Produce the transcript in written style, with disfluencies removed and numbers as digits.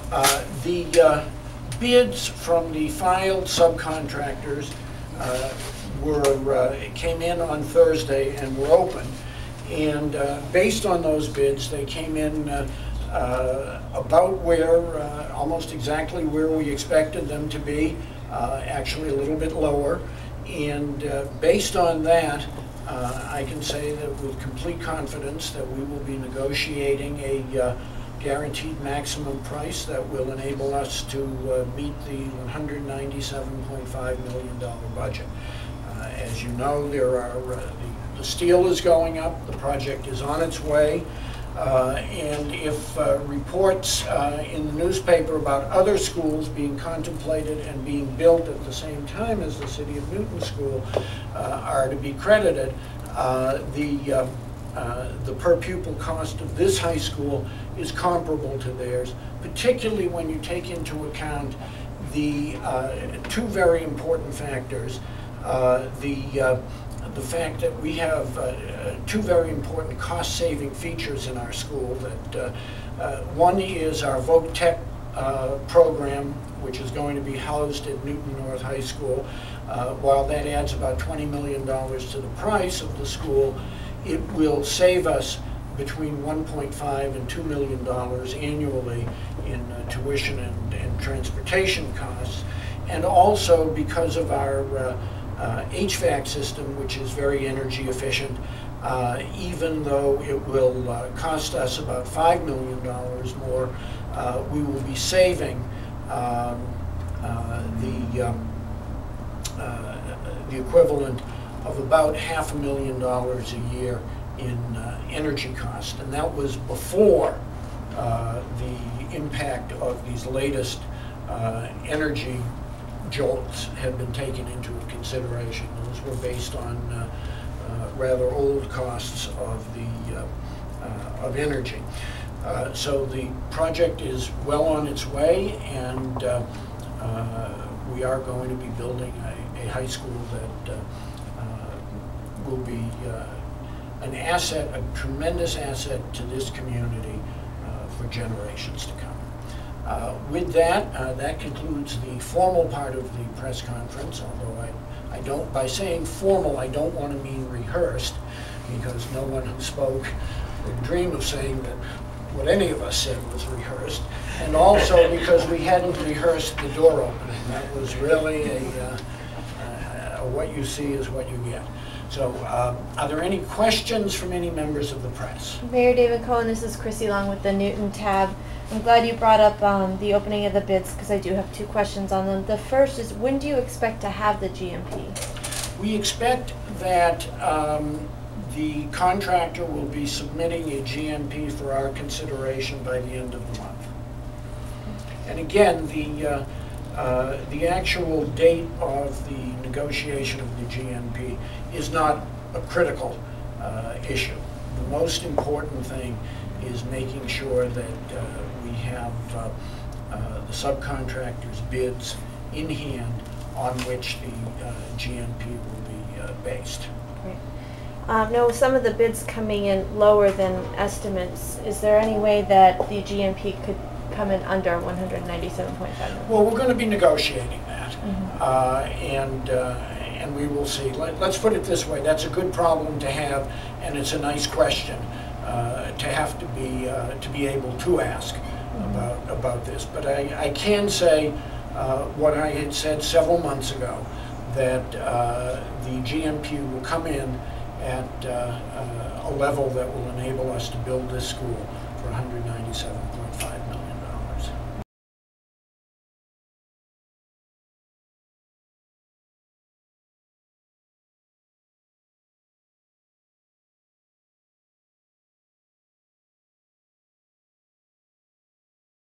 The bids from the filed subcontractors came in on Thursday and were open. And based on those bids, they came in about where, almost exactly where we expected them to be, actually a little bit lower. And based on that, I can say that with complete confidence that we will be negotiating a guaranteed maximum price that will enable us to meet the $197.5 million budget. As you know, there are the steel is going up, the project is on its way, and if reports in the newspaper about other schools being contemplated and being built at the same time as the City of Newton School are to be credited, the per pupil cost of this high school is comparable to theirs, particularly when you take into account the two very important factors. The fact that we have two very important cost-saving features in our school. That one is our Voc Tech program, which is going to be housed at Newton North High School. While that adds about $20 million to the price of the school, it will save us between $1.5 and $2 million annually in tuition and transportation costs, and also because of our HVAC system, which is very energy efficient, even though it will cost us about $5 million more, we will be saving the equivalent of about $500,000 a year in energy cost, and that was before the impact of these latest energy jolts had been taken into consideration. Those were based on rather old costs of energy. So the project is well on its way, and we are going to be building a high school that will be an asset, a tremendous asset to this community for generations to come. With that, that concludes the formal part of the press conference, although I don't, by saying formal, I don't want to mean rehearsed, because no one who spoke would dream of saying that what any of us said was rehearsed, and also because we hadn't rehearsed the door opening. That was really what you see is what you get. So, are there any questions from any members of the press? Mayor David Cohen, this is Chrissy Long with the Newton Tab. I'm glad you brought up the opening of the bids, because I do have two questions on them. The first is, when do you expect to have the GMP? We expect that the contractor will be submitting a GMP for our consideration by the end of the month. And again, the actual date of the negotiation of the GMP is not a critical issue. The most important thing is making sure that we have the subcontractors' bids in hand on which the GMP will be based. Great. Now, some of the bids coming in lower than estimates, is there any way that the GMP could come in under 197.5 million? Well, we're going to be negotiating that, and we will see. Let's put it this way: that's a good problem to have, and it's a nice question to have to be able to ask about this. But I can say what I had said several months ago, that the GMP will come in at a level that will enable us to build this school for $197.5 million.